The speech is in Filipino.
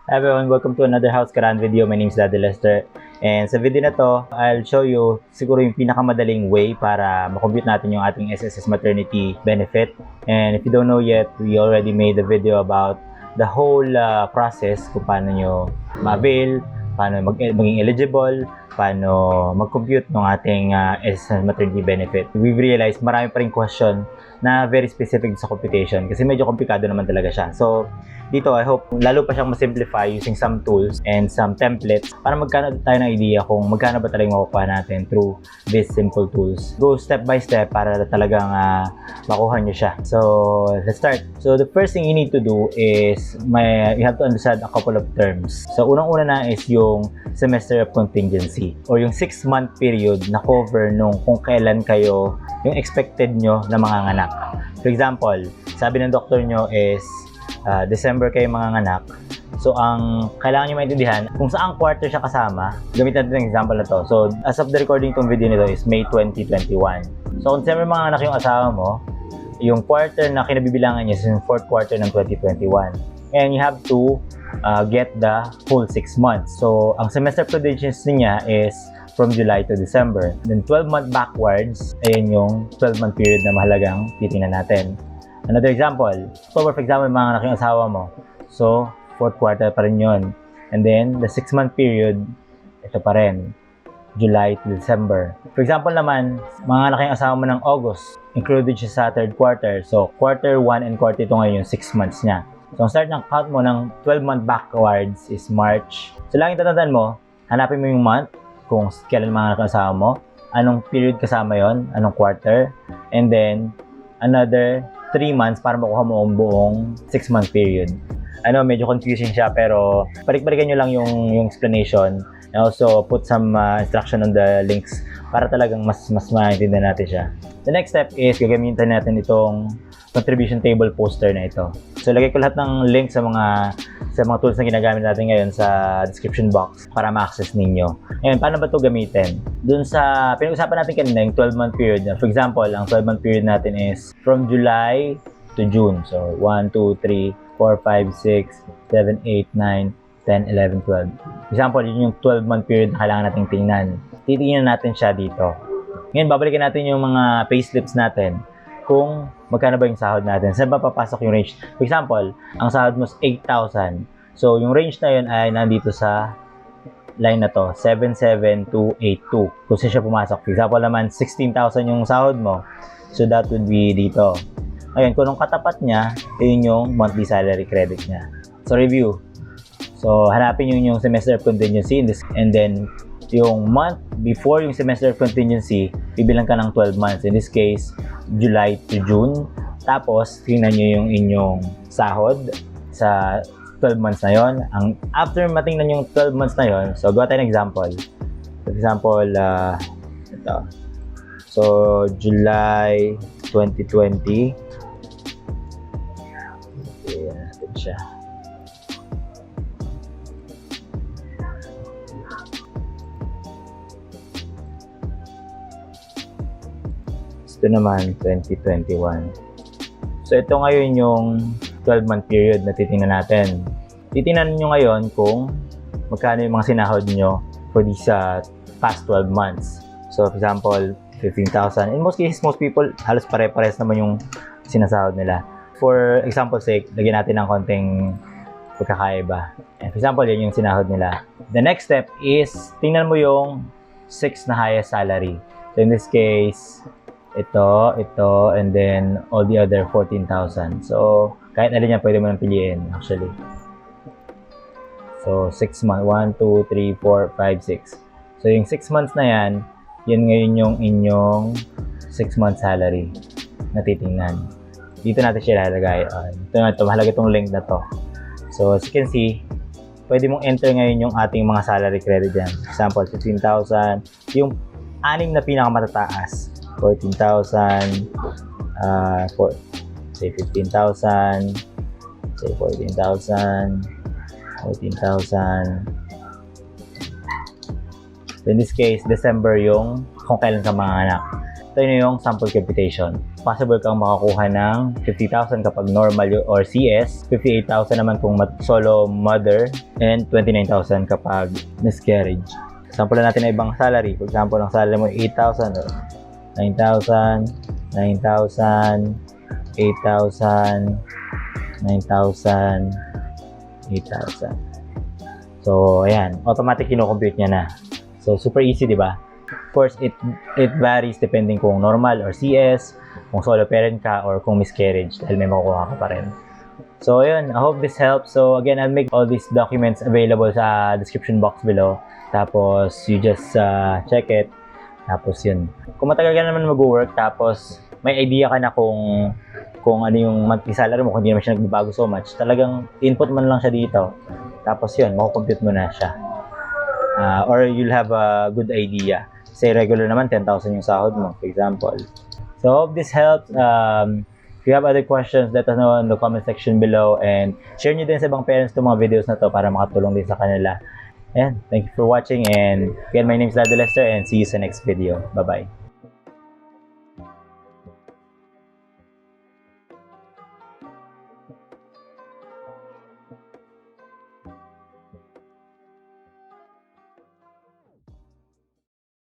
Hi everyone, welcome to another House Caraan video. My name is Daddy Lester. And sa video na to, I'll show you siguro yung pinakamadaling way para makompute natin yung ating SSS Maternity benefit. And if you don't know yet, we already made a video about the whole process kung paano nyo ma-avail, paano maging eligible, paano mag-compute ng ating SSS Maternity benefit. We've realized marami pa rin question na very specific sa computation kasi medyo komplikado naman talaga siya. So, dito, I hope lalo pa siyang ma-simplify using some tools and some templates para magkano tayo ng idea kung magkano ba talagang makukuha natin through these simple tools. Go step by step para talagang makuha nyo siya. So, let's start. So, the first thing you need to do is you have to understand a couple of terms. So, unang-una na is yung semester of contingency or yung 6-month period na cover nung kung kailan kayo yung expected nyo na manganganak. For example, sabi ng doktor nyo is December kayo manganganak. So, ang kailangan nyo maintindihan, kung saang quarter siya kasama, gamitin natin yung example na to. So, as of the recording itong video nito is May 2021. So, kung December manganganak yung asawa mo, yung quarter na kinabibilangan niya is yung 4th quarter ng 2021. And you have to get the whole 6 months. So, ang semester contingency niya is from July to December. Then 12-month backwards, ayan yung 12-month period na mahalagang titingnan natin. Another example, October for example, mga anak yung asawa mo. So, 4th quarter pa rin yun. And then, the 6-month period, ito pa rin, July to December. For example naman, mga anak yung asawa mo ng August, included siya sa 3rd quarter. So, quarter 1 and quarter 2 ngayon yung 6 months niya. So, ang start ng count mo ng 12-month backwards is March. So, laging tatandaan mo, hanapin mo yung month, kung kailan mga anak yung asawa mo, anong period kasama yon, anong quarter, and then, another 3 months para makuha mo ang buong 6-month period. Medyo confusing siya pero balik-balikan nyo lang yung explanation and also put some instruction on the links para talagang mas maintindihan natin siya. The next step is gagamitin natin itong contribution table poster na ito. So lagay ko lahat ng link sa mga tools na ginagamit natin ngayon sa description box para ma-access ninyo. Ngayon, paano ba ito gamitin? Doon sa pinag-usapan natin kanina, yung 12-month period. For example, ang 12-month period natin is from July to June. So 1, 2, 3, 4, 5, 6, 7, 8, 9, 10, 11, 12. For example, yun yung 12-month period na kailangan natin tingnan. Titingnan natin siya dito. Ngayon, babalikan natin yung mga payslips natin kung magkano ba yung sahod natin. Saan ba papasok yung range? For example, ang sahod mo is 8,000. So, yung range na yun ay nandito sa line na to, 77282. Kung saan siya pumasok. For example naman, 16,000 yung sahod mo. So, that would be dito. Ngayon, kung nung katapat niya, yun yung monthly salary credit niya. So, review. So, hanapin yung semester of contingency and then yung month before yung semester of contingency, bibilang ka ng 12 months. In this case, July to June. Tapos, tingnan nyo yung inyong sahod sa 12 months na yon. After matingnan yung 12 months na yon, so gawa tayo ng example. For example, ito. So, July 2020. Okay, natin siya. Ito naman, 2021. So, ito ngayon yung 12-month period na titingnan natin. Titingnan nyo ngayon kung magkano yung mga sinahod nyo for these past 12 months. So, for example, 15,000. In most cases, most people, halos pare-pares naman yung sinasahod nila. For example sake, lagyan natin ng konting pagkakaiba. And for example, yun yung sinahod nila. The next step is, tingnan mo yung 6 na highest salary. So, in this case, ito, and then all the other 14,000. So, kahit alin yan, pwede mo nang piliin, actually. So, 6 months. 1, 2, 3, 4, 5, 6. So, yung 6 months na yan, yan ngayon yung inyong 6-month salary na titingnan. Dito natin siya lalagay. Ito, mahalaga itong link na to. So, as you can see, pwede mong enter ngayon yung ating mga salary credit dyan. Example, 15,000. Yung 6 na pinakamatataas. 14,000, say 15,000, say 14,000, 14,000. In this case, December yung kung kailan ka manganak. Ito yung sample computation. possible kang makakuha ng 50,000 kapag normal or CS, 58,000 naman kung solo mother, and 29,000 kapag miscarriage. Sample natin na ibang salary. For example, ang salary mo 8,000, 9,000, 9,000, 8,000, 9,000, 8,000. So, ayan. Automatic kino-compute niya na. So, super easy, di ba? Of course, it varies depending kung normal or CS, kung solo parent ka, or kung miscarriage, dahil may makukuha ka pa rin. So, ayun. I hope this helps. So, again, I'll make all these documents available sa description box below. Tapos, you just check it. Tapos, yun. Kung matagal ka naman mag-work, tapos may idea ka na kung ano yung monthly salary mo, kung hindi naman siya nagbabago so much, talagang input mo na lang siya dito. Tapos, yun, makukompute mo na siya. Or you'll have a good idea. Say regular naman, 10,000 yung sahod mo, for example. So, hope this helps. If you have other questions, let us know in the comment section below. And share nyo din sa ibang parents itong mga videos na to para makatulong din sa kanila. And thank you for watching. And again, my name is Daddy Lester and see you sa next video. Bye-bye.